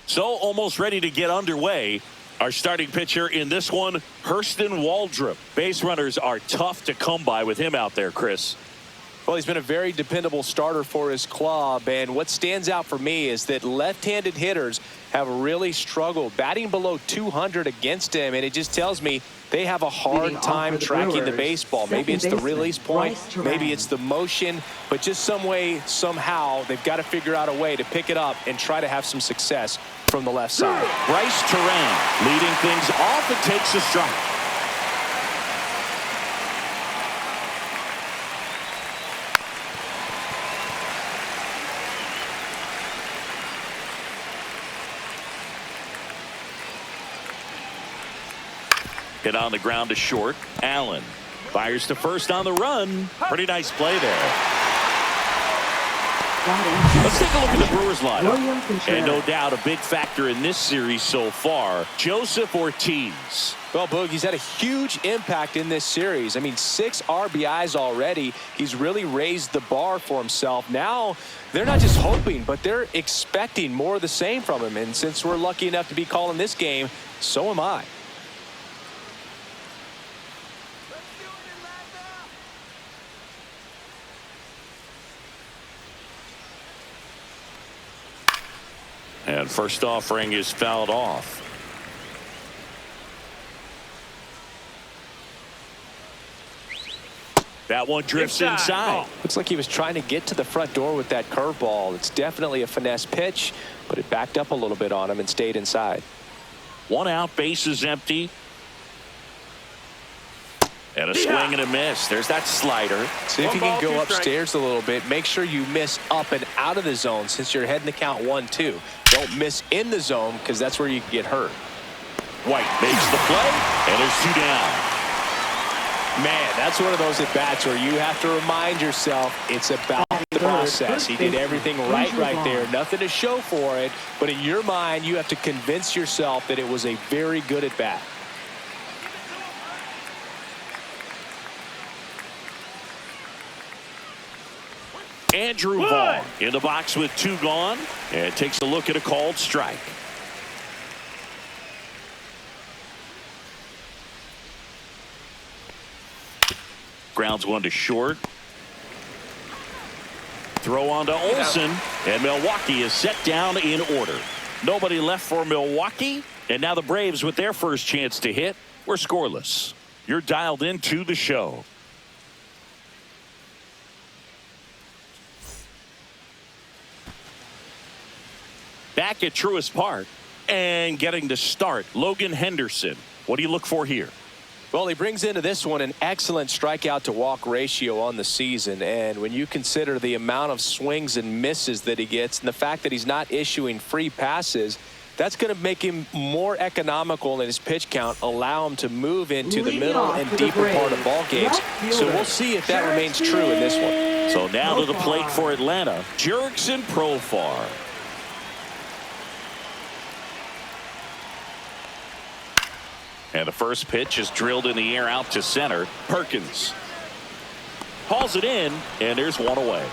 So almost ready to get underway. Our starting pitcher in this one, Hurston Waldrop. Base runners are tough to come by with him out there, Chris. Well, he's been a very dependable starter for his club, and what stands out for me is that left-handed hitters have really struggled batting below 200 against him, and it just tells me they have a hard time tracking the baseball. Maybe it's the release point, maybe it's the motion, but just some way, somehow, they've got to figure out a way to pick it up and try to have some success from the left side. Bryce Terang leading things off and takes a strike. Hit on the ground to short. Allen fires to first on the run. Pretty nice play there. Let's take a look at the Brewers lineup. And no doubt a big factor in this series so far, Joseph Ortiz. Well, Boog, he's had a huge impact in this series. I mean, 6 RBIs already. He's really raised the bar for himself. Now, they're not just hoping, but they're expecting more of the same from him. And since we're lucky enough to be calling this game, so am I. And first offering is fouled off. That one drifts inside. Looks like he was trying to get to the front door with that curveball. It's definitely a finesse pitch, but it backed up a little bit on him and stayed inside. 1 out, base is empty. And a swing and a miss. There's that slider. See if you can go upstairs a little bit. Make sure you miss up and out of the zone since you're heading to count 1-2. Don't miss in the zone because that's where you can get hurt. White makes the play, and there's 2 down. Man, that's one of those at-bats where you have to remind yourself it's about the process. He did everything right there. Nothing to show for it, but in your mind, you have to convince yourself that it was a very good at-bat. Andrew Vaughn in the box with 2 gone, and takes a look at a called strike. Grounds 1 to short. Throw on to Olsen, and Milwaukee is set down in order. Nobody left for Milwaukee, and now the Braves with their first chance to hit. We're scoreless. You're dialed into the show. Back at Truist Park and getting to start, Logan Henderson. What do you look for here? Well, he brings into this one an excellent strikeout to walk ratio on the season. And when you consider the amount of swings and misses that he gets and the fact that he's not issuing free passes, that's going to make him more economical in his pitch count, allow him to move into the middle and deeper part of ball games. So we'll see if that remains true in this one. So now to the plate for Atlanta, Jurickson Profar. And the first pitch is drilled in the air out to center. Perkins hauls it in, and there's 1 away.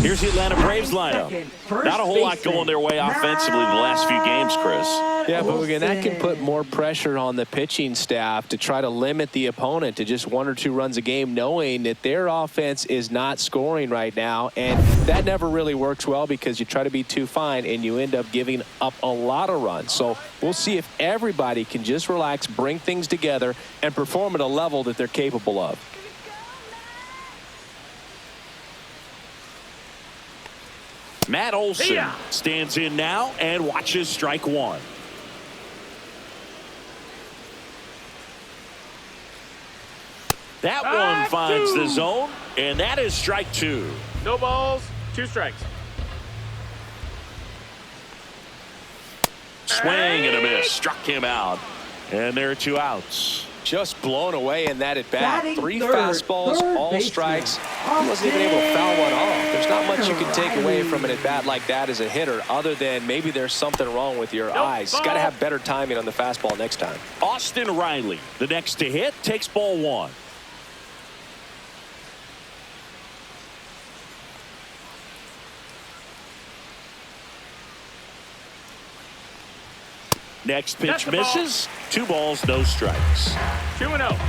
Here's the Atlanta Braves lineup. Not a whole lot going their way offensively the last few games, Chris. Yeah, but again, that can put more pressure on the pitching staff to try to limit the opponent to just 1 or 2 runs a game, knowing that their offense is not scoring right now. And that never really works well because you try to be too fine and you end up giving up a lot of runs. So we'll see if everybody can just relax, bring things together, and perform at a level that they're capable of. Matt Olson stands in now and watches strike 1. That one finds the zone, and that is strike 2. No balls, 2 strikes. Swing and a miss. Struck him out. And there are 2 outs. Just blown away in that at bat. 3 fastballs, all strikes. He wasn't even able to foul one off. There's not much you can take away from an at bat like that as a hitter, other than maybe there's something wrong with your eyes. Got to have better timing on the fastball next time. Austin Riley, the next to hit, takes ball 1. Next pitch That's the ball. misses. 2 balls, no strikes. 2-0.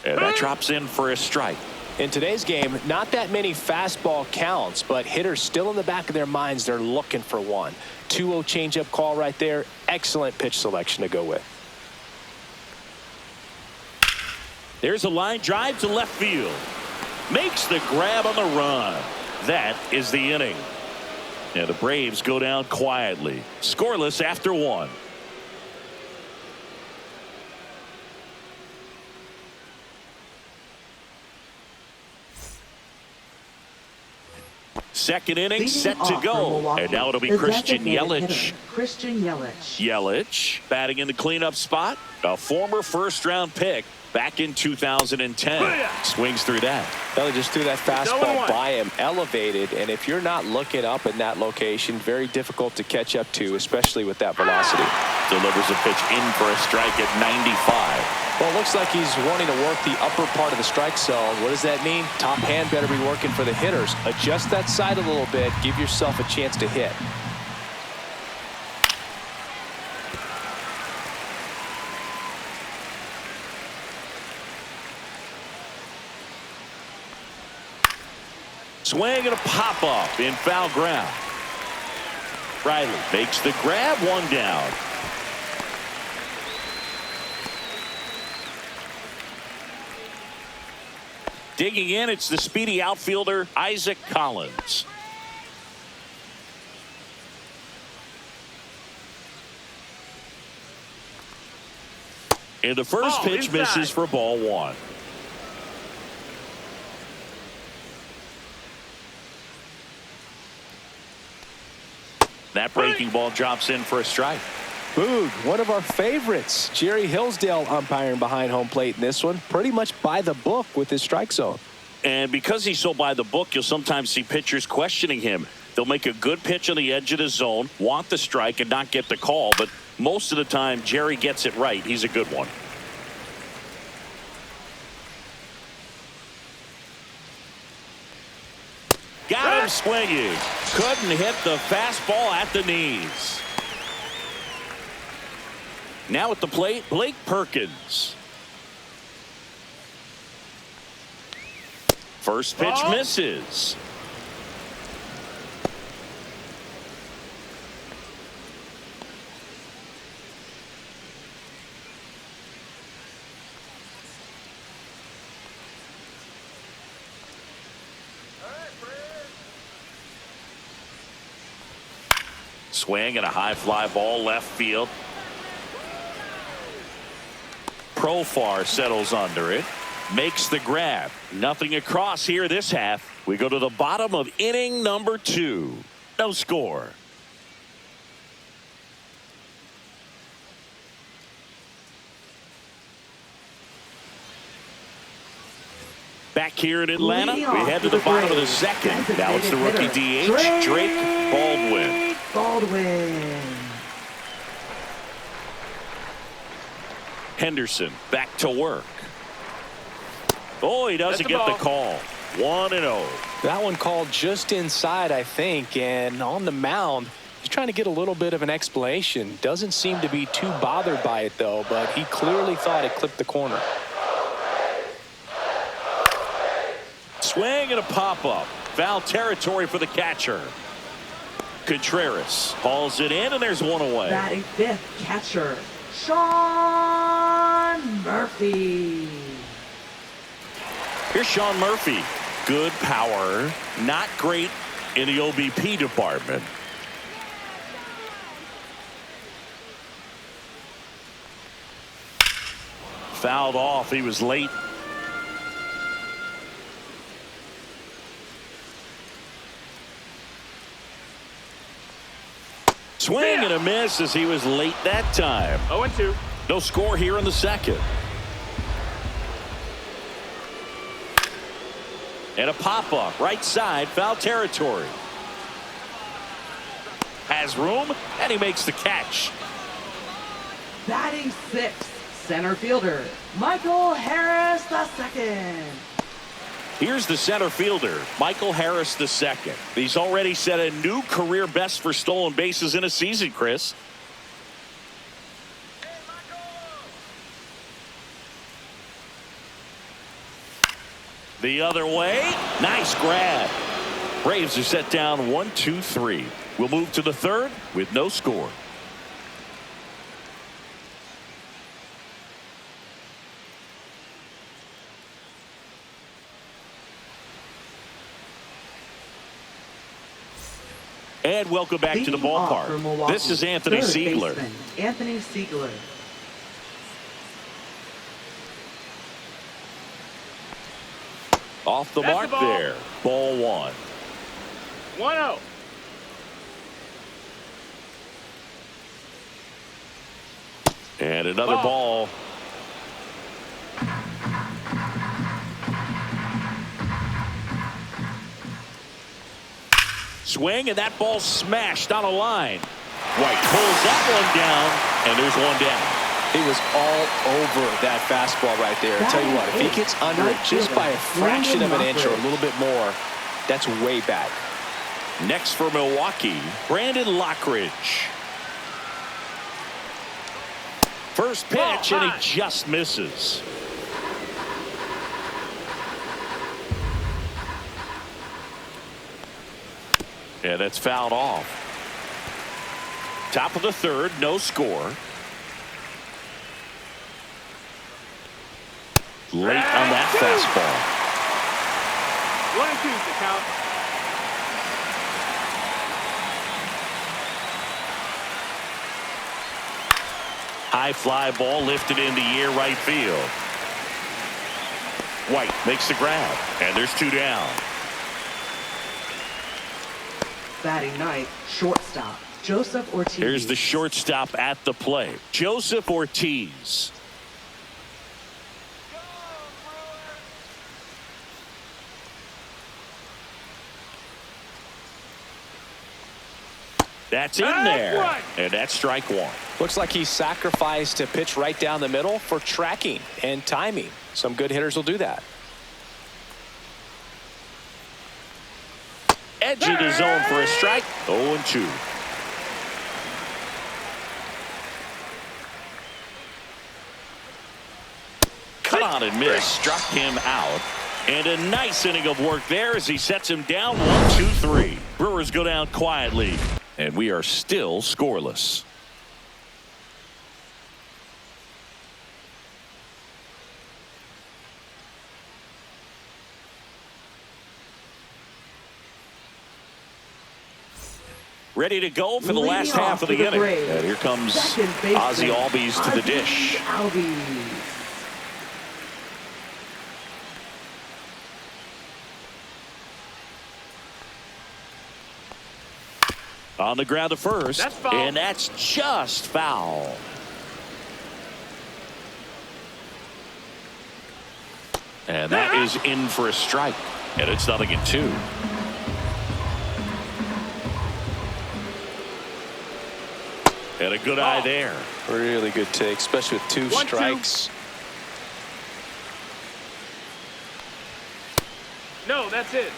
And that drops in for a strike. In today's game, not that many fastball counts, but hitters still in the back of their minds, they're looking for one. 2-0 changeup call right there. Excellent pitch selection to go with. There's a line drive to left field. Makes the grab on the run. That is the inning. And the Braves go down quietly. Scoreless after 1. Second inning set to go. And now it'll be Christian Yelich. Yelich batting in the cleanup spot. A former first-round pick back in 2010. Swings through that. Belly just threw that fastball by him, elevated, and if you're not looking up in that location, very difficult to catch up to, especially with that velocity. Delivers a pitch in for a strike at 95. Well, it looks like he's wanting to work the upper part of the strike zone. What does that mean? Top hand better be working for the hitters. Adjust that side a little bit. Give yourself a chance to hit. Swing and a pop-up in foul ground. Riley makes the grab, 1 down. Digging in, it's the speedy outfielder, Isaac Collins. And the first pitch misses for ball 1. That breaking ball drops in for a strike. Boog, one of our favorites. Jerry Hillsdale umpiring behind home plate in this one. Pretty much by the book with his strike zone. And because he's so by the book, you'll sometimes see pitchers questioning him. They'll make a good pitch on the edge of the zone, want the strike, and not get the call. But most of the time, Jerry gets it right. He's a good one. Got him swinging. Couldn't hit the fastball at the knees. Now at the plate, Blake Perkins. First pitch misses. Swing and a high fly ball left field. Profar settles under it. Makes the grab. Nothing across here this half. We go to the bottom of inning number 2. No score. Back here in Atlanta, we head to the bottom of the second. Now it's the rookie DH, Drake Baldwin. Henderson back to work. Oh, he doesn't get the call. 1-0. That one called just inside, I think, and on the mound, he's trying to get a little bit of an explanation. Doesn't seem to be too bothered by it, though, but he clearly thought it clipped the corner. Swing and a pop-up. Foul territory for the catcher. Contreras hauls it in, and there's one away. Batting fifth, catcher Sean Murphy. Here's Sean Murphy. Good power, not great in the OBP department. Fouled off. He was late. Swing and a miss as he was late that time. 0-2. No score here in the second. And a pop-up right side, foul territory. Has room, and he makes the catch. Batting sixth, center fielder Michael Harris II. Here's the center fielder, Michael Harris II. He's already set a new career best for stolen bases in a season, Chris. The other way. Nice grab. Braves are set down 1-2-3. We'll move to the third with no score. And welcome back to the ballpark. This is Anthony Siegler. Anthony Siegler. Off the mark there. Ball one. 1-0. And another ball. Swing, and that ball smashed on a line. White pulls that one down, and there's one down. He was all over that fastball right there. I'll tell you what, if he gets under it just by a fraction of an inch or a little bit more, that's way back. Next for Milwaukee, Brandon Lockridge. First pitch, and he just misses. And that's fouled off. Top of the third, no score. Late on that fastball. 1-2 to count. High fly ball lifted into air right field. White makes the grab, and there's two down. Batting ninth, shortstop, Joseph Ortiz. Here's the shortstop at the plate, Joseph Ortiz. That's in there, and that's strike one. Looks like he sacrificed a pitch right down the middle for tracking and timing. Some good hitters will do that. Edge of the zone for a strike. 0-2. Cut on and miss. Struck him out. And a nice inning of work there as he sets him down 1-2-3. Brewers go down quietly. And we are still scoreless. Ready to go for the last half of the inning. And here comes Ozzie Albies to the dish. On the ground to first, and that's just foul. And that is in for a strike, and it's 0-2. And a good eye there. Really good take, especially with two strikes. No, that's it.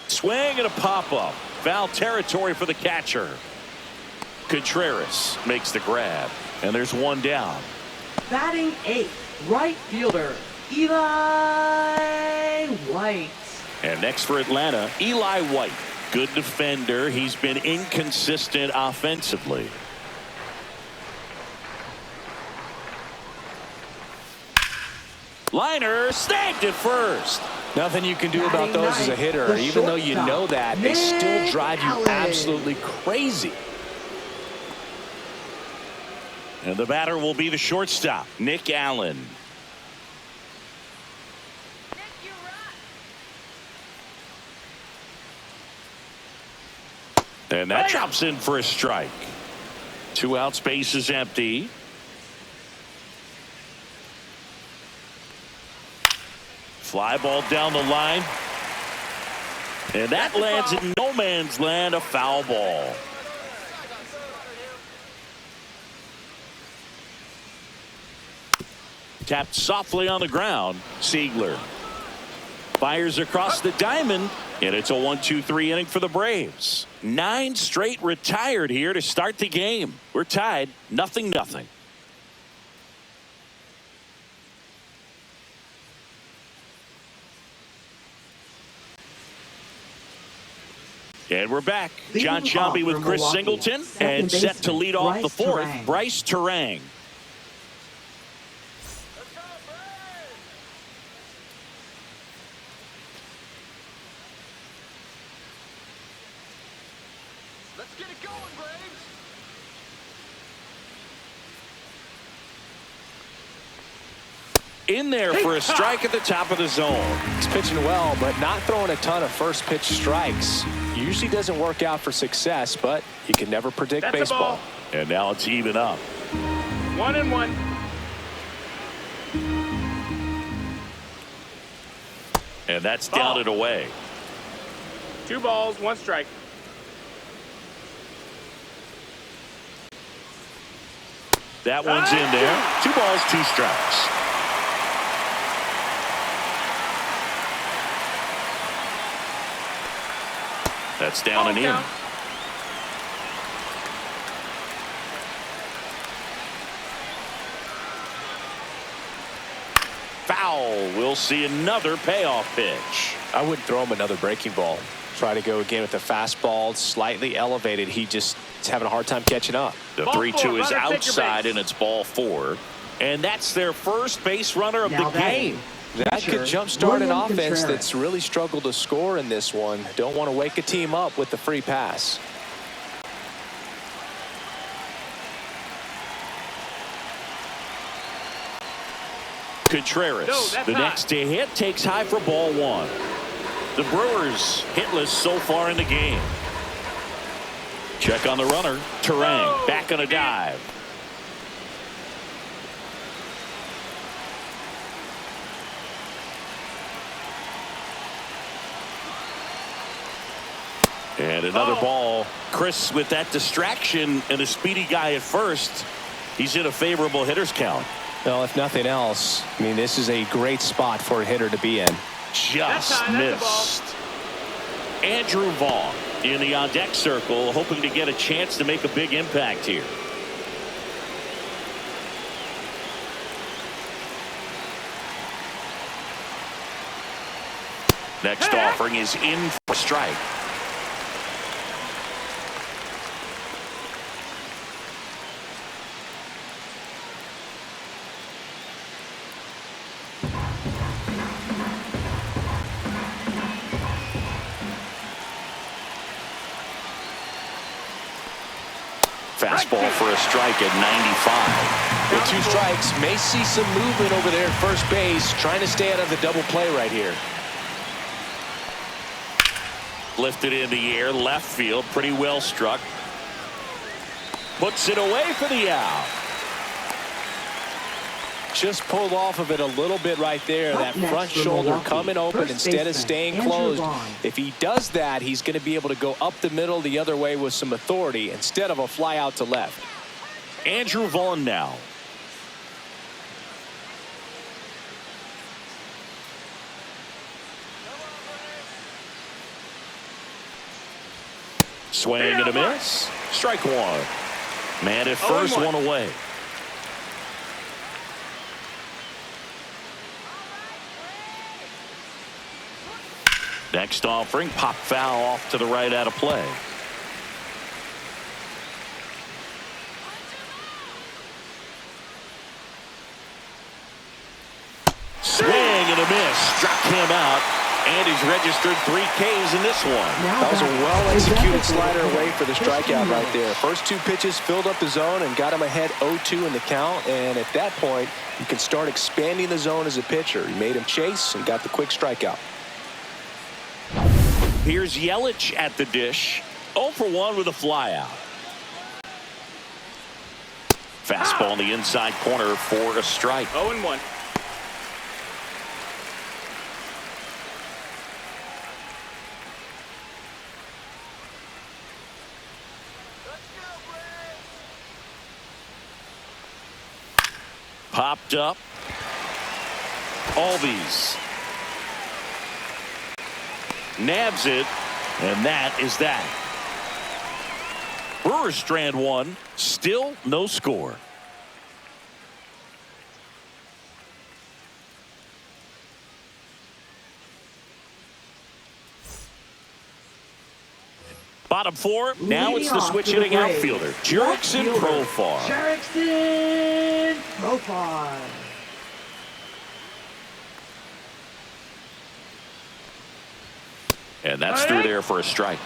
Swing and a pop-up. Foul territory for the catcher. Contreras makes the grab, and there's one down. Batting eighth, right fielder, Eli White. And next for Atlanta, Eli White. Good defender. He's been inconsistent offensively. Liner snagged it first. Nothing you can do about those as a hitter. Even though you know that, they still drive you absolutely crazy. And the batter will be the shortstop, Nick Allen. And that drops in for a strike. 2 outs, base is empty. Fly ball down the line. And that lands in no man's land, a foul ball. Tapped softly on the ground. Seigler fires across the diamond, and it's a 1-2-3 inning for the Braves. 9 straight retired here to start the game. We're tied 0-0. And we're back. John Shelby with Chris Singleton, and set to lead off the fourth, Bryce Terang. Let's get it going, Braves. In there for a strike at the top of the zone. He's pitching well, but not throwing a ton of first pitch strikes. Usually doesn't work out for success, but you can never predict That's baseball. And now it's even up. 1-1. And that's down and away. 2 balls, 1 strike. That one's in there. 2 balls, 2 strikes. That's down and in. Foul. We'll see another payoff pitch. I wouldn't throw him another breaking ball. Try to go again with the fastball, slightly elevated. He just is having a hard time catching up. The Ball 3-2 4, is runner, take your outside, base. and it's ball 4. And that's their first base runner of Now the game. That could jumpstart an William offense Contreras. that's really struggled to score in this one. Don't want to wake a team up with the free pass. Contreras, No, that's the high. next to hit, takes high for ball 1. The Brewers hitless so far in the game. Check on the runner. Terang back on a dive. And another ball. Chris with that distraction and a speedy guy at first. He's in a favorable hitter's count. Well, if nothing else, I mean, this is a great spot for a hitter to be in. Just high, that's a ball. missed. Andrew Vaughn in the on-deck circle, hoping to get a chance to make a big impact here. Next offering is in for a strike. Fastball for a strike at 95. With 2 strikes, may see some movement over there at first base, trying to stay out of the double play right here. Lifted in the air, left field, pretty well struck. Puts it away for the out. Just pulled off of it a little bit right there. Up That next front for shoulder Milwaukee, coming open first instead of baseman, staying Andrew closed. Vaughn. If he does that, he's going to be able to go up the middle the other way with some authority instead of a fly out to left. Andrew Vaughn now. Swing and a miss. Strike 1. Man at first, 1 away. Next offering, pop foul off to the right out of play. Swing and a miss. Struck him out. And he's registered 3 Ks in this one. That was a well-executed slider away for the strikeout right there. First 2 pitches filled up the zone and got him ahead 0-2 in the count. And at that point, you can start expanding the zone as a pitcher. He made him chase and got the quick strikeout. Here's Yelich at the dish. 0 for 1 with a flyout. Fastball in the inside corner for a strike. 0-1. Popped up. Albies nabs it, and that is that. Brewers strand one, still no score. Bottom four. Now it's the switch hitting outfielder, Jurickson Profar. Jurickson Profar. And that's through there for a strike.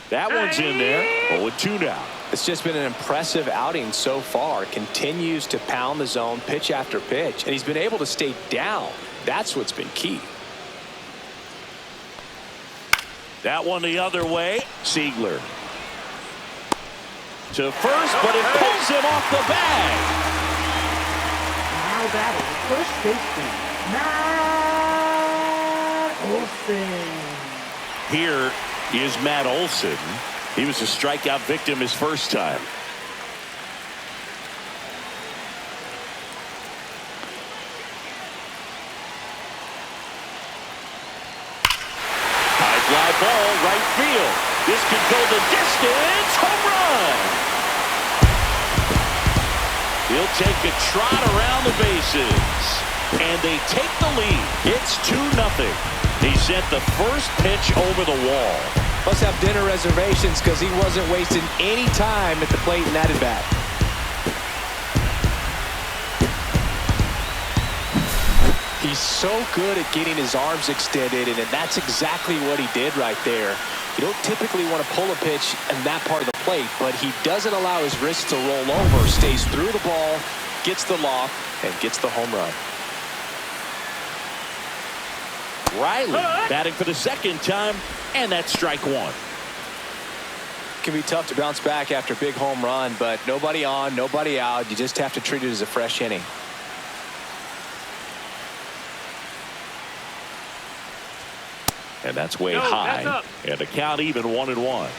That one's in there. 0-2 now. It's just been an impressive outing so far. Continues to pound the zone pitch after pitch, and he's been able to stay down. That's what's been key. That one the other way. Siegler to first, but it pulls him off the bag. Now batting first baseman, Matt Olson. Here is Matt Olson. He was a strikeout victim his first time. High fly ball, right field. This could go the distance. Home run. He'll take a trot around the bases. And they take the lead. It's 2-0. He sent the first pitch over the wall. Must have dinner reservations because he wasn't wasting any time at the plate in that at bat. He's so good at getting his arms extended, and that's exactly what he did right there. You don't typically want to pull a pitch in that part of the plate, but he doesn't allow his wrists to roll over, stays through the ball, gets the loft, and gets the home run. Riley batting for the second time, and that's strike one. It can be tough to bounce back after a big home run, but nobody on, nobody out. You just have to treat it as a fresh inning. And that's way high. And the count even 1-1.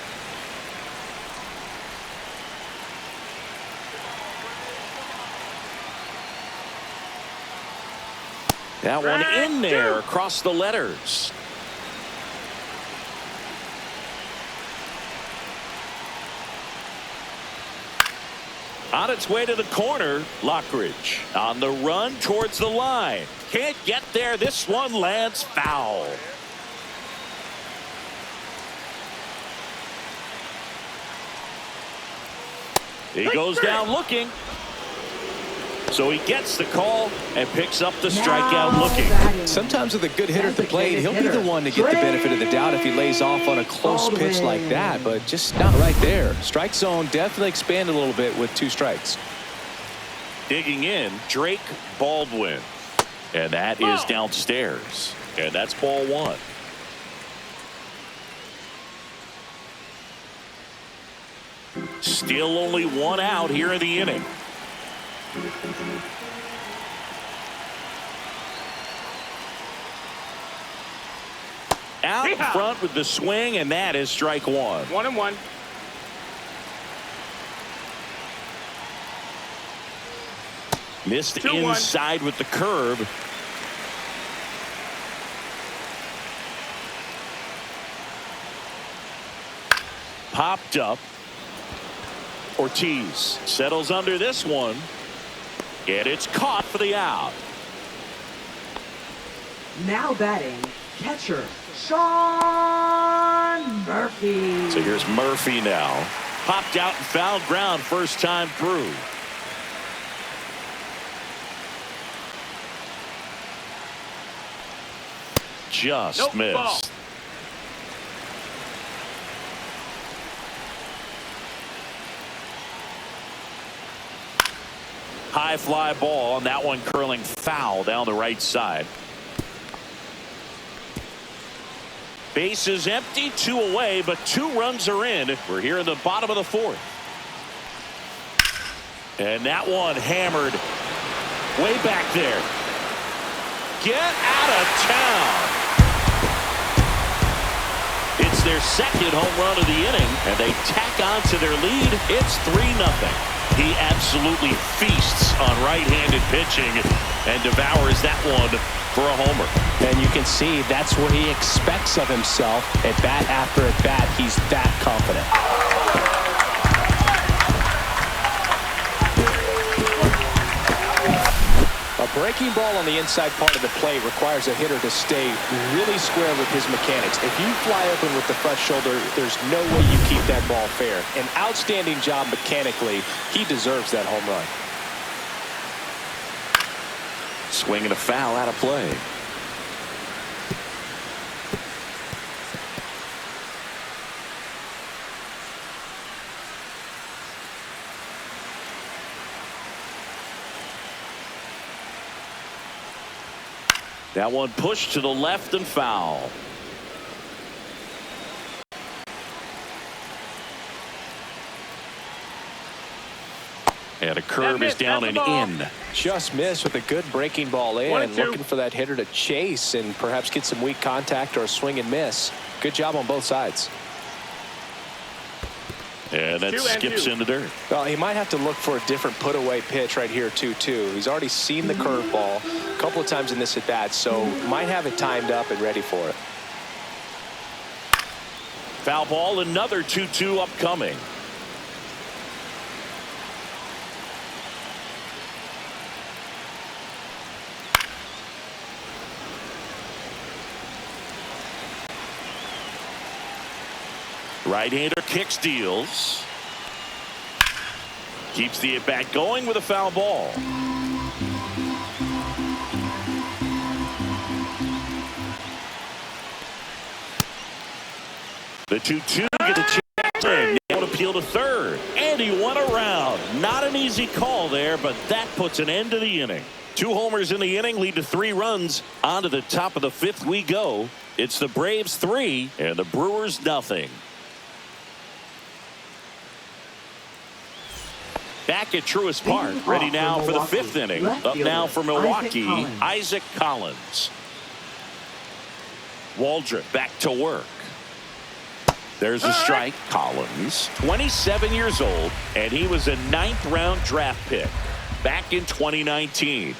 That one in there across the letters. On its way to the corner, Lockridge on the run towards the line. Can't get there. This one lands foul. He goes down looking. So he gets the call and picks up the strikeout looking. Sometimes with a good hitter at the plate, he'll be the one to get the benefit of the doubt if he lays off on a close pitch like that, but just not right there. Strike zone definitely expanded a little bit with 2 strikes. Digging in, Drake Baldwin. And that is downstairs. And that's ball 1. Still only 1 out here in the inning. Out in front with the swing, and that is strike 1. 1-1. Missed inside with the curve. Popped up. Ortiz settles under this one. And it's caught for the out. Now batting, catcher Sean Murphy. So here's Murphy now. Popped out and fouled ground first time through. Just missed. Ball. High fly ball, and that one curling foul down the right side. Bases empty, 2 away, but 2 runs are in. We're here in the bottom of the 4th. And that one hammered way back there. Get out of town. It's the their second home run of the inning, and they tack on to their lead. It's 3-0. He absolutely feasts on right-handed pitching and devours that one for a homer. And you can see that's what he expects of himself. At bat after at bat, he's that confident. A breaking ball on the inside part of the plate requires a hitter to stay really square with his mechanics. If you fly open with the front shoulder, there's no way you keep that ball fair. An outstanding job mechanically. He deserves that home run. Swinging a foul out of play. That one pushed to the left and foul. And a curve is down and in. Just missed with a good breaking ball in. Looking for that hitter to chase and perhaps get some weak contact or a swing and miss. Good job on both sides. And that skips into dirt. Well, he might have to look for a different put-away pitch right here, 2-2. He's already seen the curveball a couple of times in this at-bat, so might have it timed up and ready for it. Foul ball, another 2-2 upcoming. Right-hander kicks, deals. Keeps the at-bat going with a foul ball. The 2-2 get a chance in. Now to appeal to third. And he went around. Not an easy call there, but that puts an end to the inning. 2 homers in the inning lead to 3 runs. On to the top of the 5th we go. It's the Braves 3 and the Brewers nothing. Back at Truist Park, ready now for the 5th inning. Up now for Milwaukee, Isaac Collins. Waldrop back to work. There's a strike. Collins, 27 years old, and he was a 9th-round draft pick back in 2019.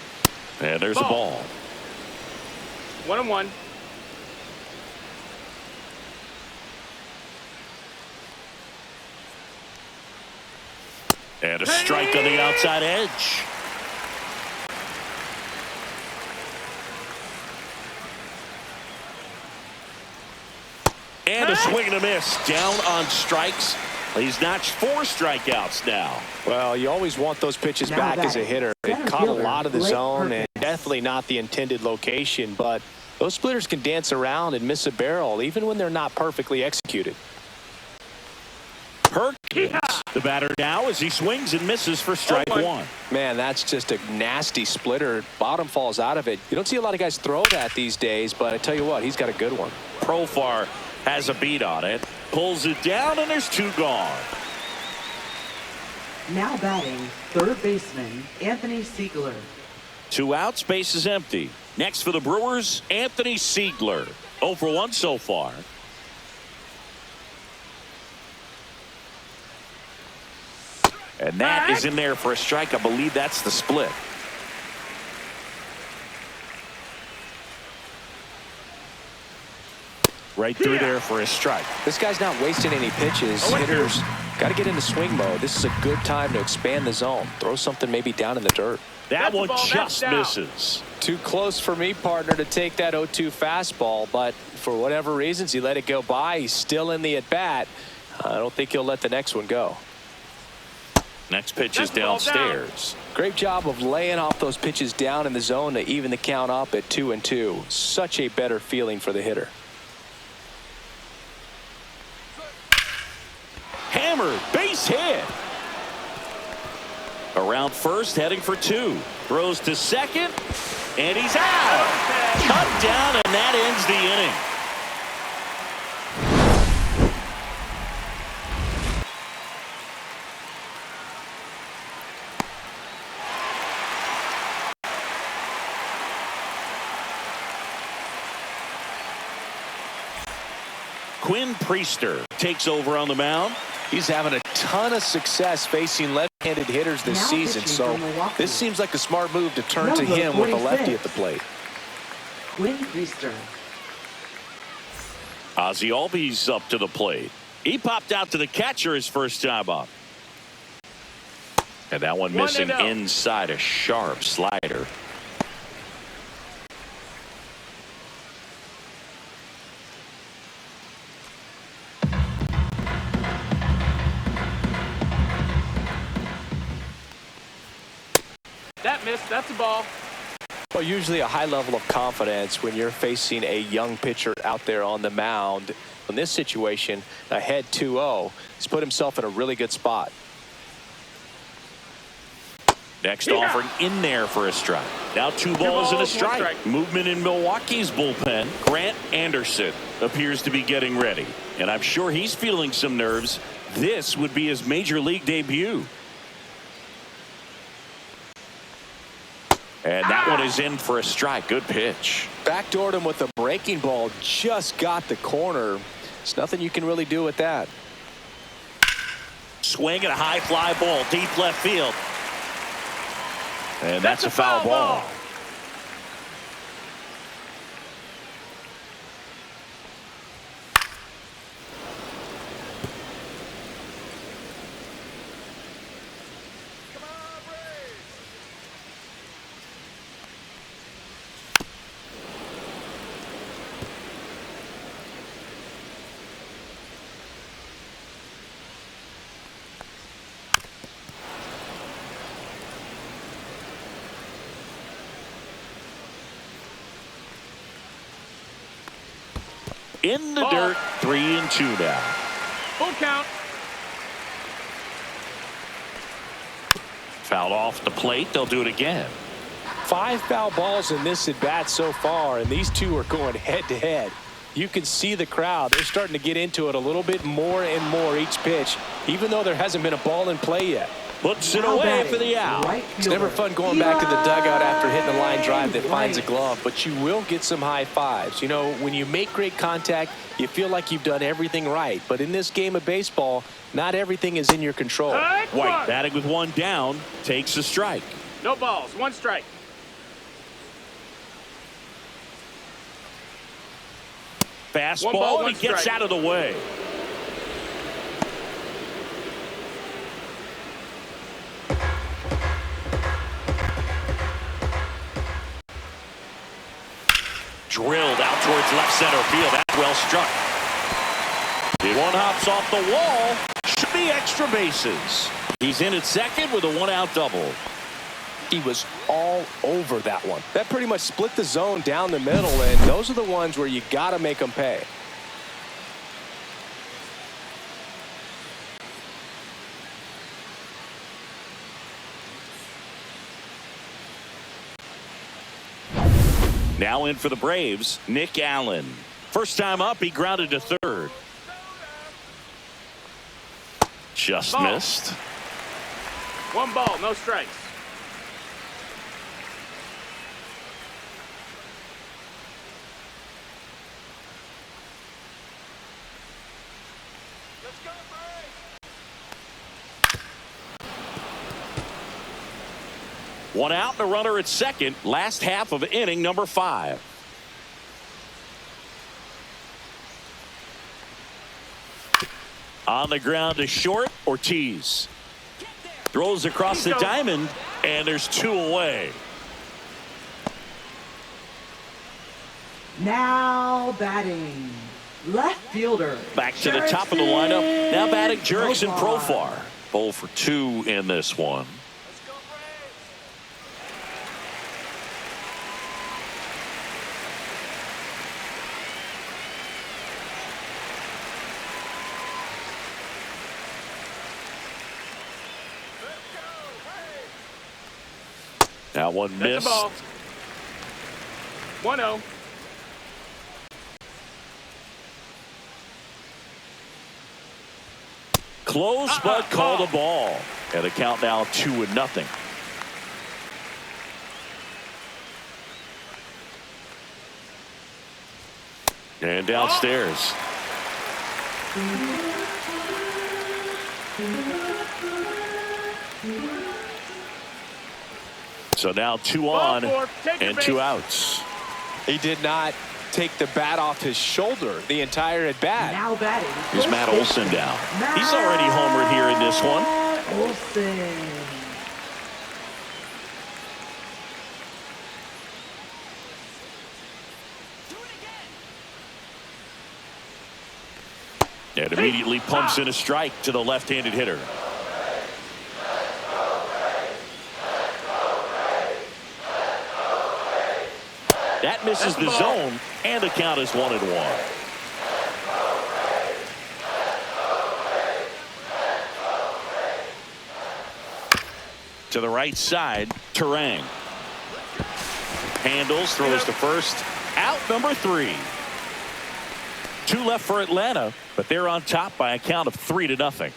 And there's a ball. 1-1. And a strike on the outside edge. And a swing and a miss. Down on strikes. He's notched 4 strikeouts now. Well, you always want those pitches back as a hitter. It caught a lot of the zone and definitely not the intended location, but those splitters can dance around and miss a barrel even when they're not perfectly executed. Perkins, the batter now as he swings and misses for strike 1. Man, that's just a nasty splitter. Bottom falls out of it. You don't see a lot of guys throw that these days, but I tell you what, he's got a good one. Profar has a beat on it, pulls it down, and there's 2 gone. Now batting, third baseman, Anthony Siegler. 2 outs, base is empty. Next for the Brewers, Anthony Siegler. 0 for 1 so far. And that is in there for a strike. I believe that's the split. Right through there for a strike. This guy's not wasting any pitches. Hitters got to get into swing mode. This is a good time to expand the zone. Throw something maybe down in the dirt. That one just misses. Too close for me, partner, to take that 0-2 fastball, but for whatever reasons, he let it go by. He's still in the at-bat. I don't think he'll let the next one go. Next pitch is downstairs. Great job of laying off those pitches down in the zone to even the count up at 2-2. Such a better feeling for the hitter. Hammered, base hit. Around first, heading for 2. Throws to second, and he's out. Cut down, and that ends the inning. Quinn Priester takes over on the mound. He's having a ton of success facing left-handed hitters this Now season, pitching so for Milwaukee. this seems like a smart move to turn to Number him with a lefty 46. at the plate. Quinn Priester. Ozzie Albies up to the plate. He popped out to the catcher his first time up. And that one missing 1-0. inside, a sharp slider. That missed. That's a ball. Well, usually a high level of confidence when you're facing a young pitcher out there on the mound. In this situation, ahead 2-0, he's put himself in a really good spot. Next offering in there for a strike. Now 2 balls and a one strike. strike. Movement in Milwaukee's bullpen. Grant Anderson appears to be getting ready. And I'm sure he's feeling some nerves. This would be his major league debut. And that one is in for a strike. Good pitch. Backdoored him with a breaking ball. Just got the corner. There's nothing you can really do with that. Swing and a high fly ball. Deep left field. And that's a foul ball. In the Ball. dirt, 3-2 now. Full count. Fouled off the plate. They'll do it again. 5 foul balls in this at bat so far, and these two are going head to head. You can see the crowd. They're starting to get into it a little bit more and more each pitch, even though there hasn't been a ball in play yet. Puts it Now away batting, for the out. right It's never fielder, fun going back to the dugout after hitting a line drive that Eli finds a White. glove, but you will get some high fives. You know, when you make great contact, you feel like you've done everything right. But in this game of baseball, not everything is in your control. White batting with 1 down takes a strike. No balls. 1 strike. Fastball, 1 ball, 1 and he gets strike. out of the way. Drilled out towards left center field. That's well struck. The one hops off the wall. Should be extra bases. He's in at second with a 1-out double. He was all over that one. That pretty much split the zone down the middle, and those are the ones where you got to make them pay. Now in for the Braves, Nick Allen. First time up, he grounded to third. Just Ball. missed. 1 ball. No strikes. One out and a runner at second. Last half of inning number 5. On the ground to short. Ortiz throws across the diamond, and there's 2 away. Now batting. Left fielder. Back to the top of the lineup. Now batting Jurickson Profar. Profar. 0 for 2 in this one. Now one That's missed. a ball. 1-0. Close, but called a ball. And the count now 2-0. And downstairs. So now 2 on and 2 outs. He did not take the bat off his shoulder the entire at bat. Now batting. Here's Matt Olson down. He's already homered here in this one. Olson. And immediately pumps in a strike to the left-handed hitter. That misses the zone, and the count is 1-1. To the right side, Turang. Handles, throws to first. Out number 3. 2 left for Atlanta, but they're on top by a count of 3-0.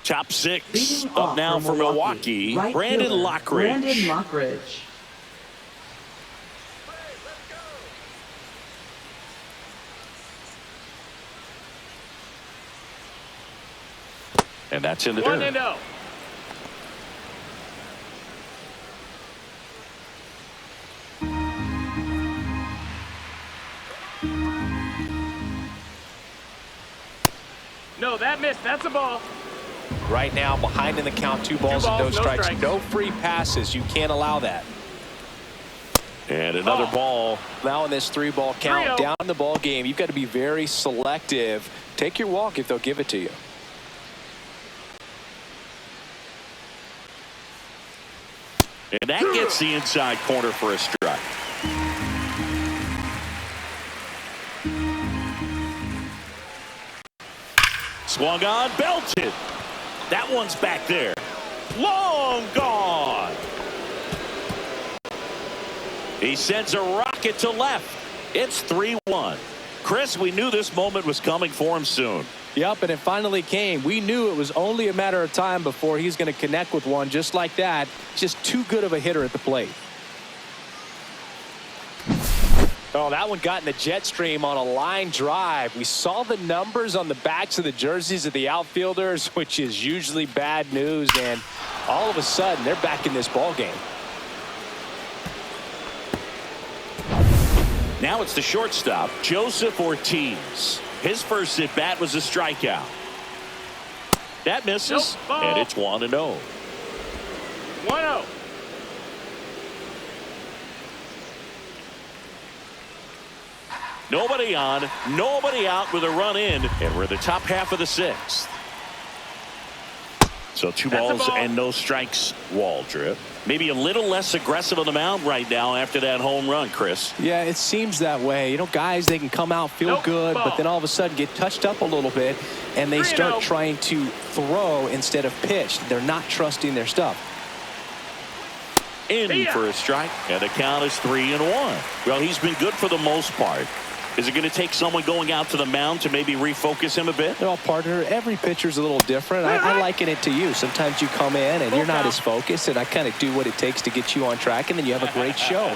Top 6 up now for Milwaukee. Right Brandon fielder, Lockridge. Brandon Lockridge. And that's in the 1-0. dirt. No, that missed. That's a ball. Right now, behind in the count, 2 balls and no strikes. No free passes. You can't allow that. And another ball. Now in this 3-ball count, 3-0. down the ball game, you've got to be very selective. Take your walk if they'll give it to you. And that gets the inside corner for a strike. Swung on, belted. That one's back there. Long gone. He sends a rocket to left. It's 3-1. Chris, we knew this moment was coming for him soon. Yep, and it finally came. We knew it was only a matter of time before he's going to connect with one just like that. Just too good of a hitter at the plate. Oh, that one got in the jet stream on a line drive. We saw the numbers on the backs of the jerseys of the outfielders, which is usually bad news, and all of a sudden they're back in this ball game. Now it's the shortstop, Joseph Ortiz. His first at bat was a strikeout. That misses, and it's 1-0. 1-0. Nobody on, nobody out with a run in, and we're the top half of the 6th. So 2 balls and no strikes, Waldrop. Maybe a little less aggressive on the mound right now after that home run, Chris. Yeah, it seems that way. You know, guys, they can come out, feel good, but then all of a sudden get touched up a little bit, and they start trying to throw instead of pitch. They're not trusting their stuff. In for a strike, and the count is 3-1. Well, he's been good for the most part. Is it going to take someone going out to the mound to maybe refocus him a bit? Well, partner, every pitcher's a little different. I liken it to you. Sometimes you come in and you're not as focused, and I kind of do what it takes to get you on track, and then you have a great show.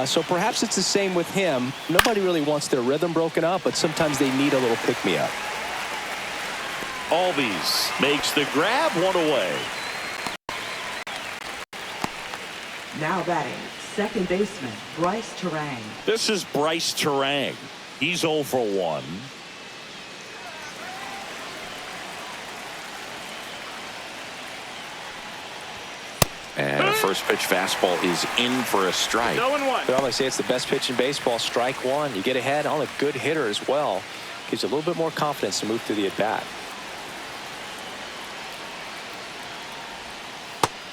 So perhaps it's the same with him. Nobody really wants their rhythm broken up, but sometimes they need a little pick-me-up. Albies makes the grab, 1 away. Now batting, second baseman, Bryce Turang. This is Bryce Turang. He's 0 for 1. And a first pitch fastball is in for a strike. 0-1. Well, they say it's the best pitch in baseball, strike one. You get ahead on a good hitter as well. Gives you a little bit more confidence to move through the at-bat.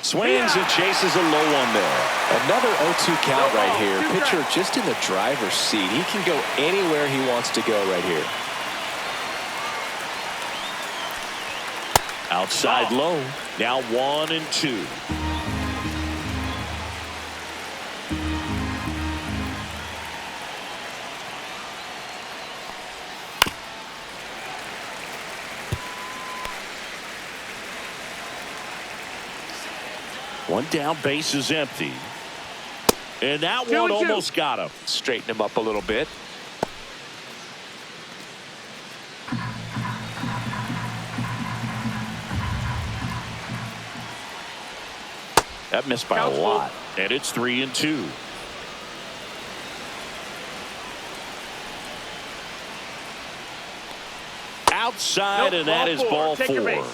Swings and chases a low one there. Another 0-2 count right here. Pitcher just in the driver's seat. He can go anywhere he wants to go right here. Outside low. Now 1-2. One down, base is empty. And that one almost got him. Straighten him up a little bit. That missed by a lot. And it's 3-2. Outside, and that is ball 4.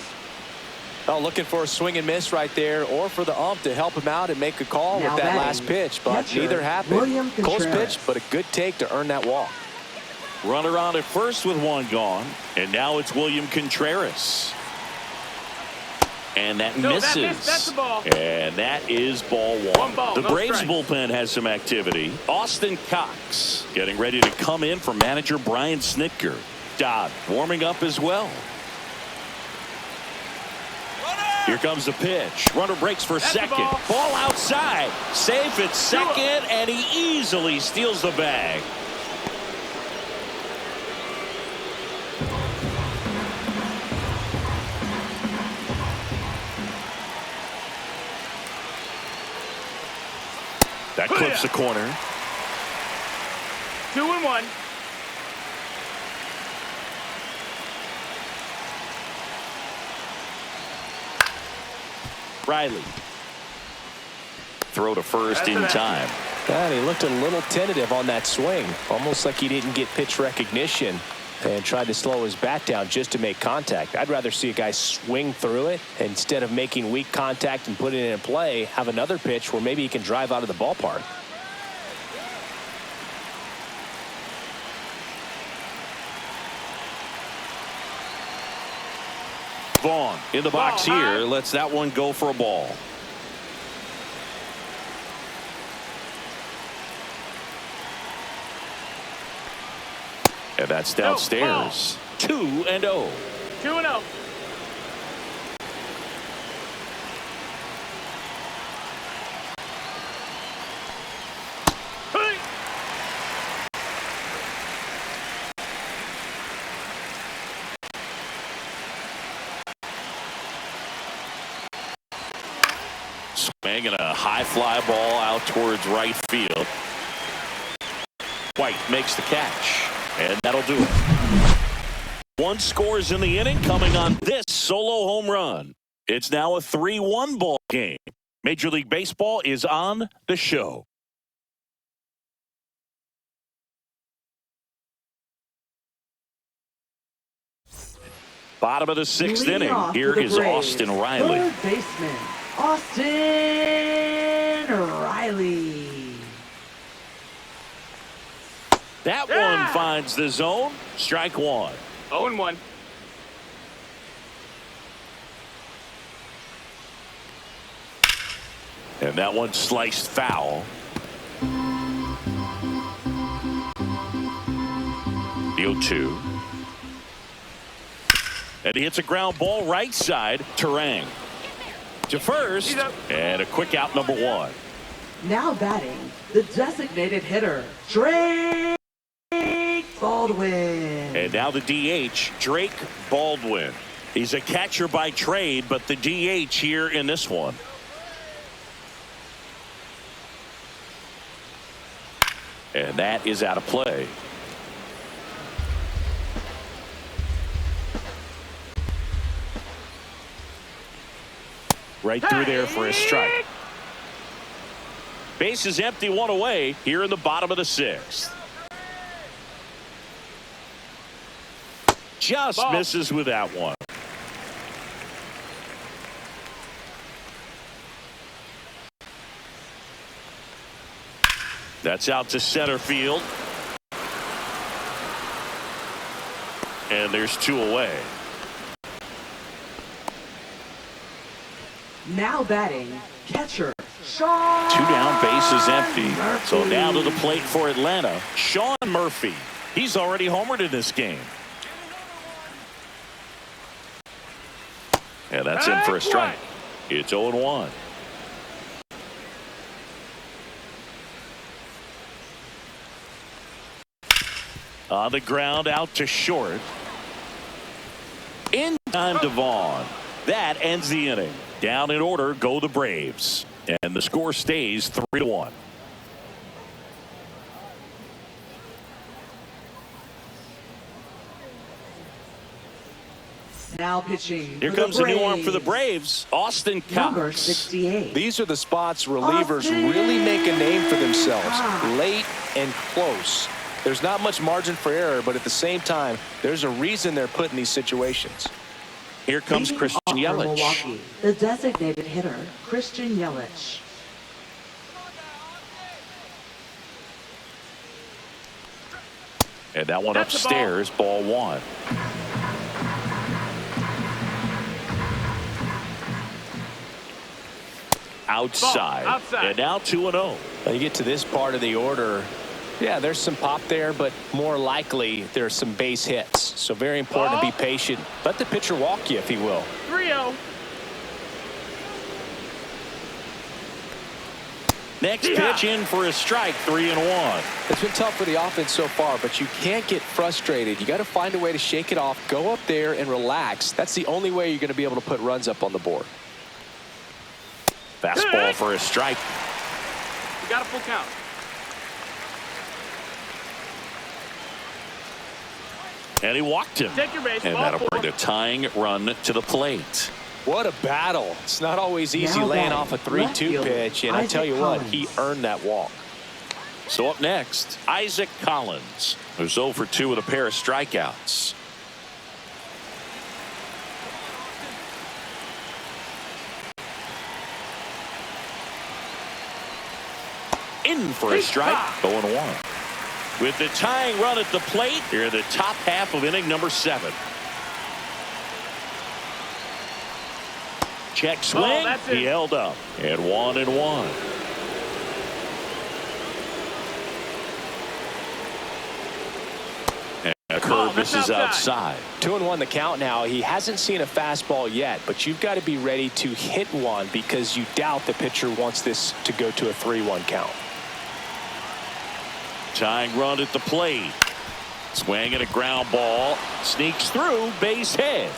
Oh, looking for a swing and miss right there, or for the ump to help him out and make a call with that last pitch, but neither happened. Close pitch, but a good take to earn that walk. Runner on at first with one gone, and now it's William Contreras. And that misses. That's a ball. And that is ball 1. The Braves bullpen has some activity. Austin Cox getting ready to come in for manager Brian Snitker. Dodd warming up as well. Here comes the pitch. Runner breaks for second. Ball outside. Safe at second, and he easily steals the bag. That clips the corner. 2-1. Riley. Throw to first in time. And he looked a little tentative on that swing. Almost like he didn't get pitch recognition and tried to slow his bat down just to make contact. I'd rather see a guy swing through it instead of making weak contact and putting it in play. Have another pitch where maybe he can drive out of the ballpark. Vaughn in the box here. Lets that one go for a ball. And that's downstairs. 2-0. 2-0. Swing and a high fly ball out towards right field. White makes the catch, and that'll do it. One scores in the inning coming on this solo home run. It's now a 3-1 ball game. Major League Baseball is on the show. Bottom of the 6th inning. Here is Austin Riley. Third baseman, Austin Riley. That one finds the zone. Strike 1. 0-1. And that one sliced foul. The 0-2. And he hits a ground ball right side. Terang to first. And a quick out, number 1. Now batting, the designated hitter, Drake Baldwin. And now the DH, Drake Baldwin. He's a catcher by trade, but the DH here in this one. And that is out of play. Right through there for a strike. Base is empty, 1 away here in the bottom of the 6th. Just misses with that one. That's out to center field. And there's 2 away. Now batting, catcher, Sean 2 down, base is empty. Murphy. So now to the plate for Atlanta, Sean Murphy. He's already homered in this game. And that's in for a strike. It's 0-1. On the ground, out to short. In time to Vaughn. That ends the inning. Down in order go the Braves. And the score stays 3-1. Now pitching. Here comes a new arm for the Braves, Austin Cox. Number 68. These are the spots relievers really make a name for themselves. Late and close. There's not much margin for error, but at the same time, there's a reason they're put in these situations. Here comes Christian Yelich. Milwaukee, the designated hitter, Christian Yelich. And that one That's upstairs, ball one. Outside. Outside. And now 2-0. When you get to this part of the order, yeah, there's some pop there, but more likely there's some base hits. So very important to be patient. Let the pitcher walk you, if he will. 3-0. Next pitch in for a strike, 3-1. It's been tough for the offense so far, but you can't get frustrated. You got to find a way to shake it off, go up there and relax. That's the only way you're going to be able to put runs up on the board. Fastball for a strike. You got a full count. And he walked him. Take your base. And Ball that'll four. bring a tying run to the plate. What a battle. It's not always easy Now laying batting, off a left 3-2 fielder, pitch, and I tell you Isaac what, Collins. he earned that walk. So up next, Isaac Collins, who's 0 for 2 with a pair of strikeouts. In for a strike, 0-1. With the tying run at the plate, here the top half of inning number 7. Check swing. that's it. He held up. And 1-1. And a curve that's misses outside. outside. 2-1 the count now. He hasn't seen a fastball yet, but you've got to be ready to hit one because you doubt the pitcher wants this to go to a 3-1 count. Tying run at the plate. Swing and a ground ball. Sneaks through, base hit.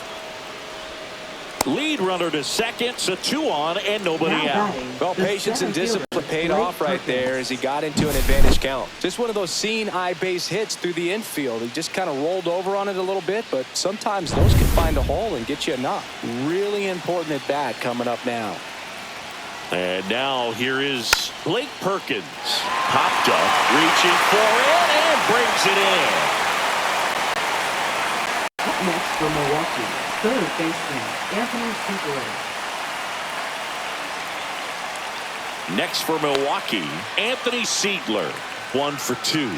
Lead runner to second, so 2 on and nobody Now out. batting, Well, the patience and center discipline fielder, paid Blake off right there Perkins. as he got into an advantage count. Just one of those seeing eye base hits through the infield. He just kind of rolled over on it a little bit, but sometimes those can find a hole and get you a knock. Really important at bat coming up now. And now here is Blake Perkins. Popped up, reaching for it, and brings it in. Up next for Milwaukee, third baseman, Anthony Scoreless. Next for Milwaukee, Anthony Siegler. 1 for 2.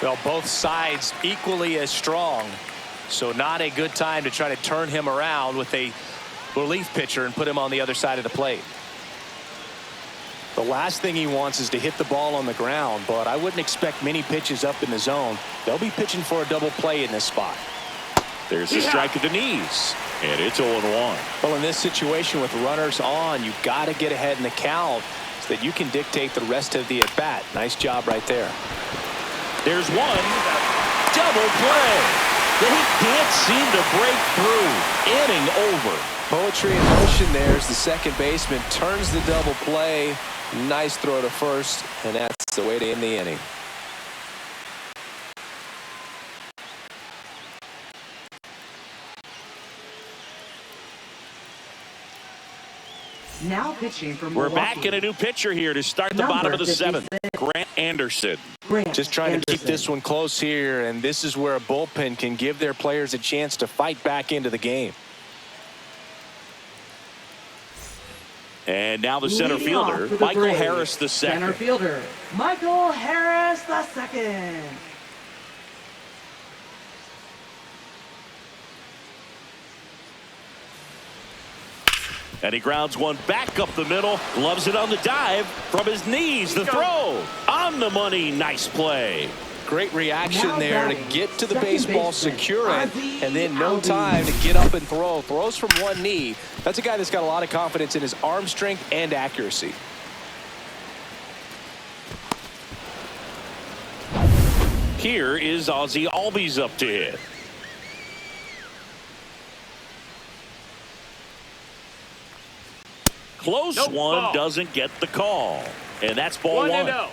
Well, both sides equally as strong, so not a good time to try to turn him around with a relief pitcher and put him on the other side of the plate. The last thing he wants is to hit the ball on the ground, but I wouldn't expect many pitches up in the zone. They'll be pitching for a double play in this spot. There's a strike at the knees, and it's 0-1. Well, in this situation with runners on, you've got to get ahead in the count so that you can dictate the rest of the at-bat. Nice job right there. There's one. Double play. They can't seem to break through. Inning over. Poetry in motion there as the second baseman turns the double play. Nice throw to first, and that's the way to end the inning. Now pitching for We're Milwaukee. back in a new pitcher here to start the bottom of the 7th. Grant Anderson. Grant Just trying to keep Anderson. this one close here, and this is where a bullpen can give their players a chance to fight back into the game. And now the center Leading off fielder, for the Michael Braves, Harris the Center second. fielder, Michael Harris the second. And he grounds one back up the middle. Loves it on the dive from his knees. The throw on the money. Nice play. Great reaction Now there to batting, get to the second baseball, baseman, secure it, Ozzie and then no Albies. time to get up and throw. Throws from one knee. That's a guy that's got a lot of confidence in his arm strength and accuracy. Here is Ozzie Albies up to hit. Close Nope, one ball. doesn't get the call. And that's ball 1. 1-0.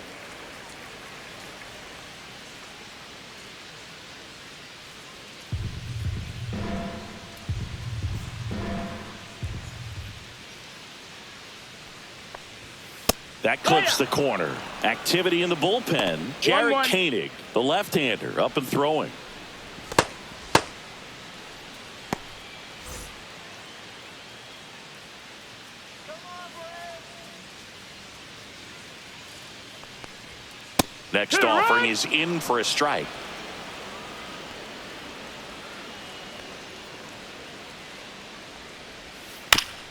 That clips the corner. Activity in the bullpen. Jared 1-1. Koenig, the left-hander, up and throwing. Next offering is in for a strike.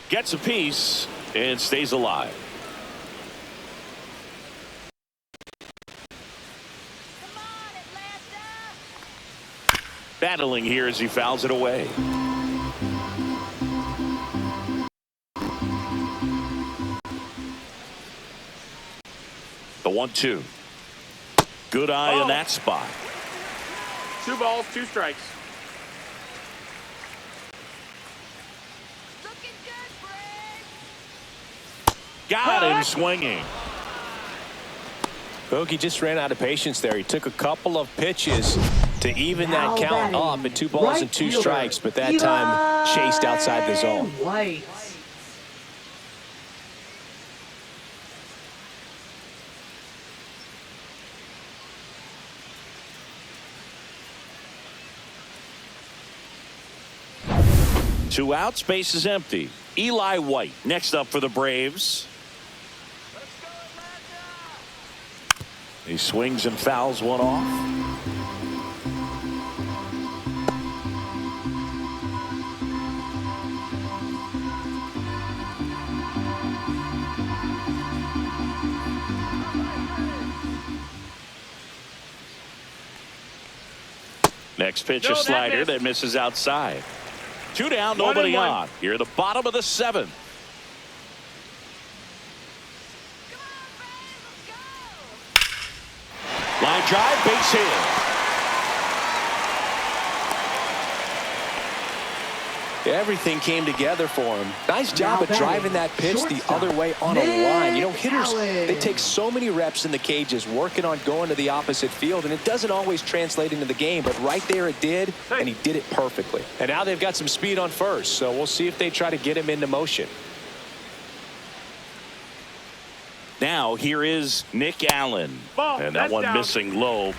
Gets a piece and stays alive. Battling here as he fouls it away. The 1-2. Good eye in that spot. 2 balls, 2 strikes. Got him swinging. Bogey just ran out of patience there. He took a couple of pitches to even that count up at 2 balls and 2 strikes, but that time chased outside the zone. White. Two outs, base is empty. Eli White next up for the Braves. He swings and fouls one off. Next pitch, a slider that misses outside. 2 down, nobody on. Here at the bottom of the 7th. Line drive, base hit. Everything came together for him. Nice job of driving that pitch the other way on a line. You know, hitters, they take so many reps in the cages working on going to the opposite field, and it doesn't always translate into the game, but right there it did, and he did it perfectly. And now they've got some speed on first, so we'll see if they try to get him into motion. Now here is Nick Allen. Ball, and that one down. missing low.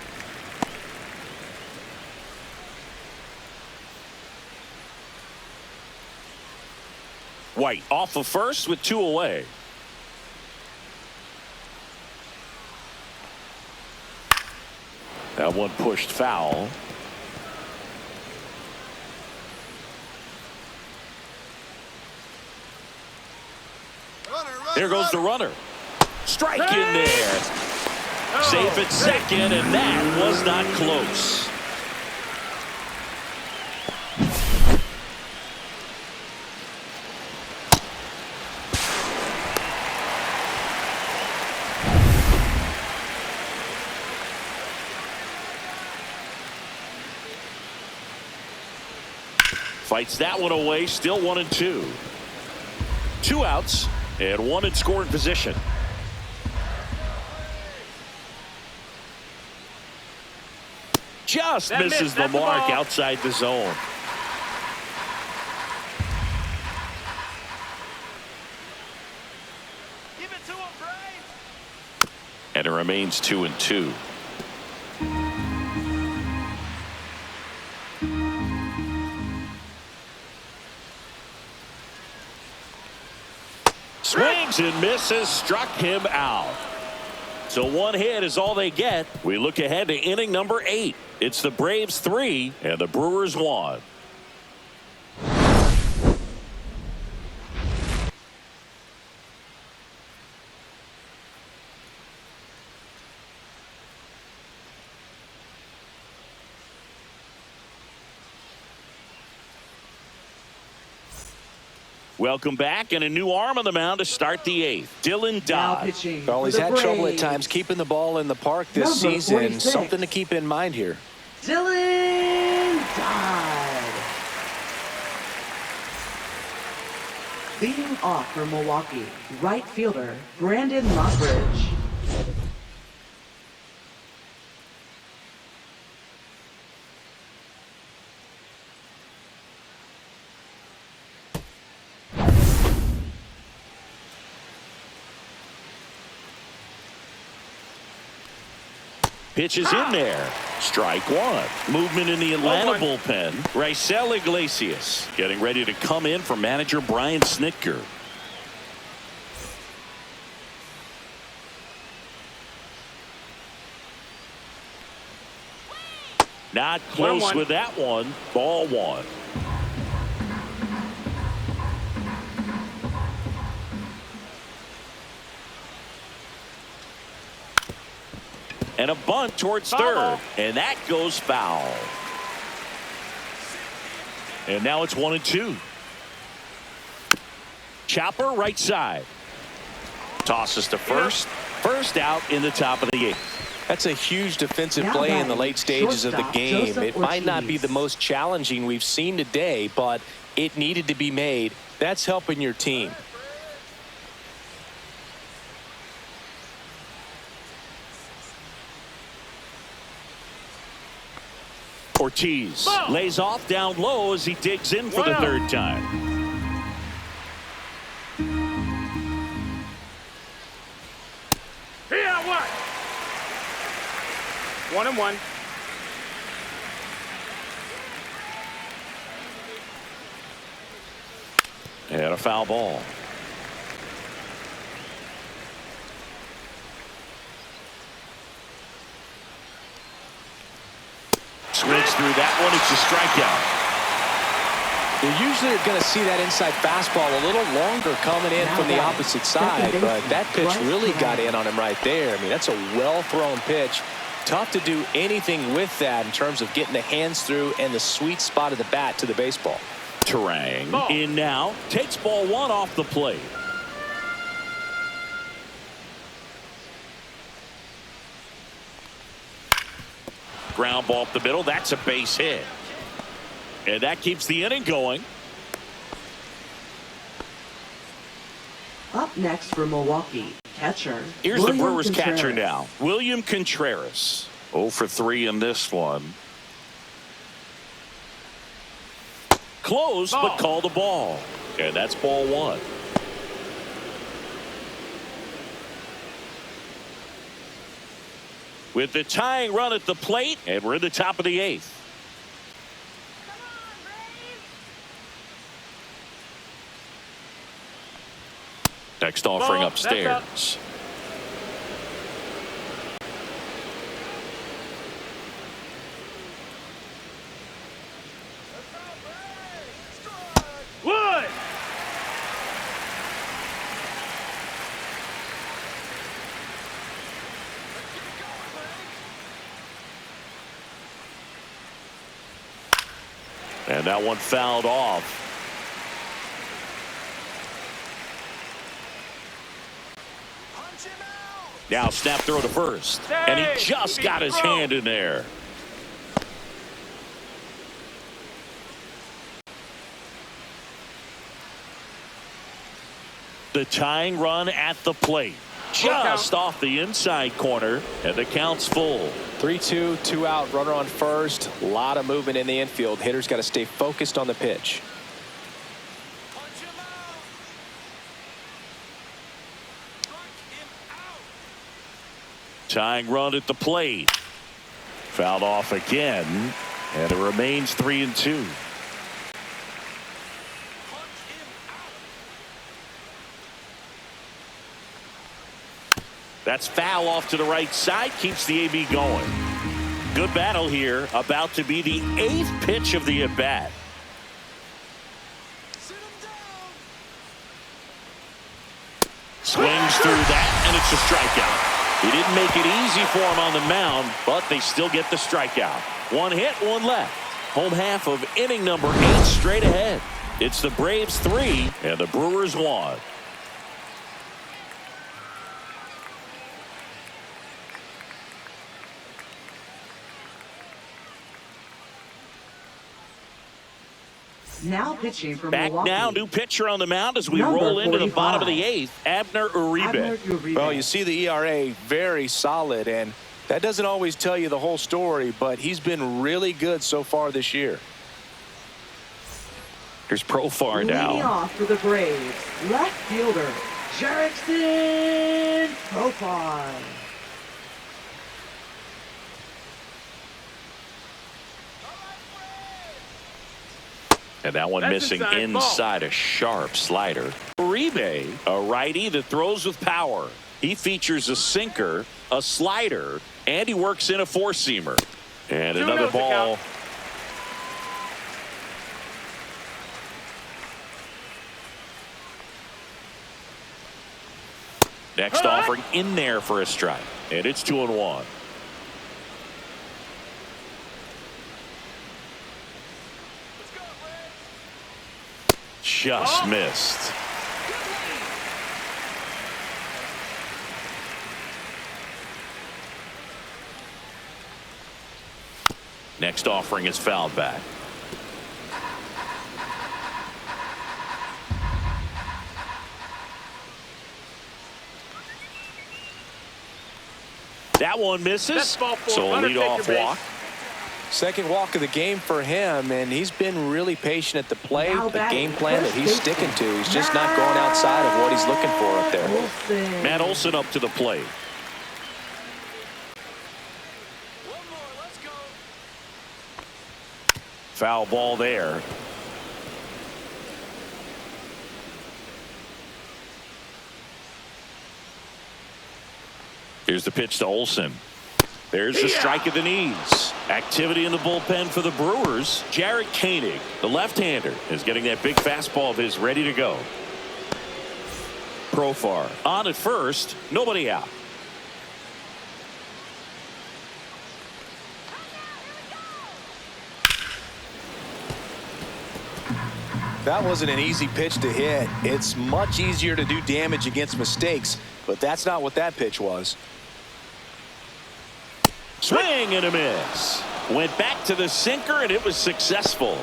White off of first with 2 away. That one pushed foul. There goes the runner. Strike in there. Safe at second, and that was not close. Fights that one away, still 1-2. 2 outs and 1 in scoring position. Just misses the mark outside the zone. Give it to him, Braves. And it remains 2-2. Swings and misses, struck him out. So 1 hit is all they get. We look ahead to inning number 8. It's the Braves 3 and the Brewers 1. Welcome back, and a new arm on the mound to start the 8th. Dylan Dodd. Well, he's had trouble at times keeping the ball in the park this season. 46. Something to keep in mind here. Dylan Dodd. Leading off for Milwaukee, right fielder Brandon Lockridge. Pitch is in there. Strike one. Movement in the Atlanta bullpen. Raisel Iglesias getting ready to come in for manager Brian Snitker. Not close with that one. Ball one. And a bunt towards third. And that goes foul. And now it's 1-2. Chopper right side. Tosses to first. First out in the top of the eighth. That's a huge defensive play in the late stages of the game. It might not be the most challenging we've seen today, but it needed to be made. That's helping your team. Ortiz lays off down low as he digs in for the third time. Here, what? 1-1. And a foul ball. Swings through that one. It's a strikeout. You usually are going to see that inside fastball a little longer coming in from the opposite side, but that pitch really got in on him right there. I mean, that's a well-thrown pitch. Tough to do anything with that in terms of getting the hands through and the sweet spot of the bat to the baseball. Terang in now. Takes ball one off the plate. Ground ball up the middle. That's a base hit. And that keeps the inning going. Up next for Milwaukee, catcher. Here's William the Brewers Contreras. catcher now. William Contreras. 0 for 3 in this one. Close, but called a ball. And that's ball one. With the tying run at the plate, and we're in the top of the eighth. Next offering upstairs. Wood! And that one fouled off. Now snap throw to first. And he just got his hand in there. The tying run at the plate. Just off the inside corner. And the count's full. 3-2, 2 out, runner on first. A lot of movement in the infield. Hitters got to stay focused on the pitch. Tying run at the plate. Fouled off again. And it remains 3-2. That's foul off to the right side. Keeps the AB going. Good battle here. About to be the 8th pitch of the at-bat. Swings through that, and it's a strikeout. He didn't make it easy for him on the mound, but they still get the strikeout. One hit, one left. Home half of inning number 8 straight ahead. It's the Braves 3 and the Brewers 1. Now pitching for Back Milwaukee. now, new pitcher on the mound as we Number roll into the 45. bottom of the 8th, Abner Uribe. Well, you see the ERA very solid, and that doesn't always tell you the whole story, but he's been really good so far this year. Here's Profar Leading now. off for the Braves, left fielder, Jerickson Profar. And that one That's missing inside inside a sharp slider. Uribe, a righty that throws with power. He features a sinker, a slider, and he works in a four-seamer. And 2-0 another to ball. count. Next offering in there for a strike. And it's 2-1. Just missed. Next offering is fouled back. That one misses. That's ball four. So a Runner take your leadoff base. walk. Second walk of the game for him, and he's been really patient at the plate. Now The batting game plan that he's first sticking to. He's just baseman, not going outside of what he's looking for up there. Olsen. Matt Olson up to the plate. Foul ball there. Here's the pitch to Olson. There's the strike of the knees. Activity in the bullpen for the Brewers. Jared Koenig, the left-hander, is getting that big fastball of his ready to go. Profar on at first, nobody out. That wasn't an easy pitch to hit. It's much easier to do damage against mistakes, but that's not what that pitch was. Swing and a miss. Went back to the sinker, and it was successful.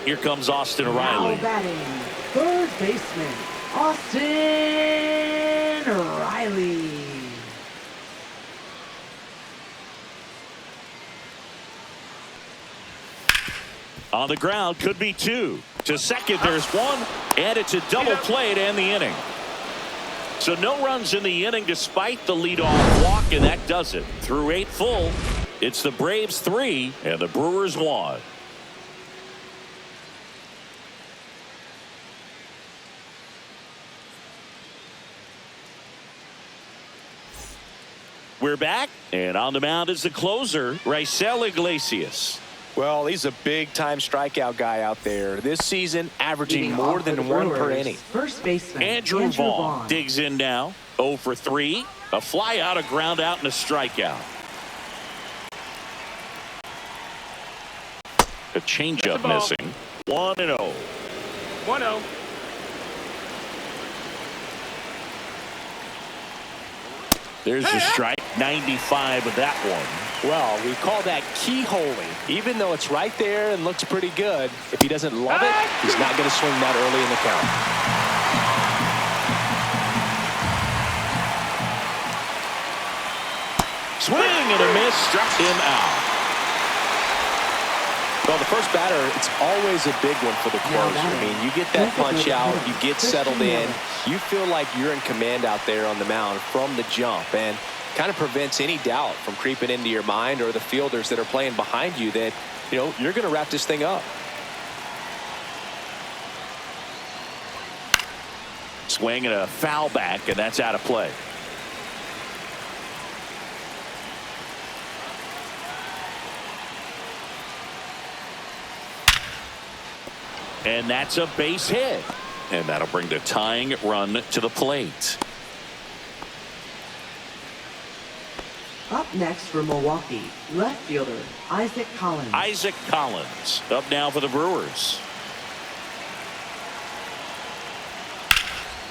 Here comes Austin Now Riley. batting, third baseman, Austin Riley. On the ground, could be two. To second, there's one, and it's a double play to end the inning. So no runs in the inning despite the leadoff walk, and that does it. Through 8 full, it's the Braves 3 and the Brewers 1. We're back, and on the mound is the closer, Raisel Iglesias. Well, he's a big-time strikeout guy out there. This season, averaging Leading more off for the than one per Brewers, inning. First baseman, Andrew Vaughn digs in now. 0 for 3. A fly out, a ground out, and a strikeout. A changeup That's a ball. missing. 1-0. 1-0. There's the strike. 95 of that one. Well, we call that keyholing. Even though it's right there and looks pretty good, if he doesn't love it, he's not going to swing that early in the count. Swing and a miss. Struck him out. Well, the first batter, it's always a big one for the closer. I mean, you get that punch out, you get settled in, you feel like you're in command out there on the mound from the jump, and kind of prevents any doubt from creeping into your mind or the fielders that are playing behind you that, you know, you're going to wrap this thing up. Swing and a foul back, and that's out of play. And that's a base hit. And that'll bring the tying run to the plate. Up next for Milwaukee, left fielder, Isaac Collins. Isaac Collins up now for the Brewers.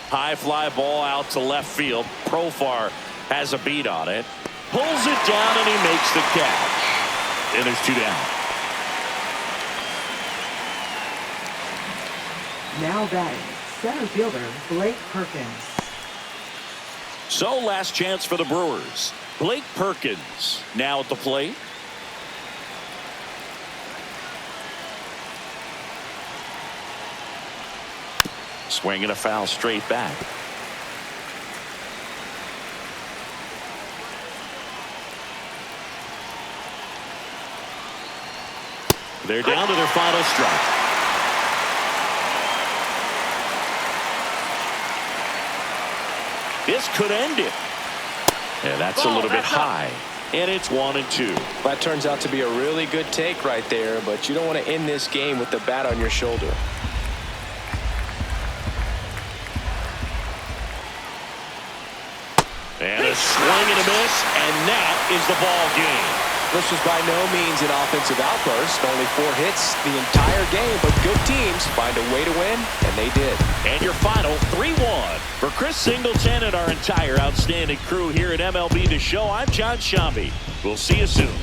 High fly ball out to left field. Profar has a beat on it. Pulls it down, and he makes the catch. And there's 2 down. Now batting, center fielder Blake Perkins. So last chance for the Brewers. Blake Perkins now at the plate. Swinging a foul straight back. They're down to their final strike. This could end it. And that's a little bit high. And it's 1-2. That turns out to be a really good take right there, but you don't want to end this game with the bat on your shoulder. And a swing and a miss, and that is the ball game. This was by no means an offensive outburst. Only 4 hits the entire game, but good teams find a way to win, and they did. And your final 3-1. For Chris Singleton and our entire outstanding crew here at MLB The Show, I'm John Shambi. We'll see you soon.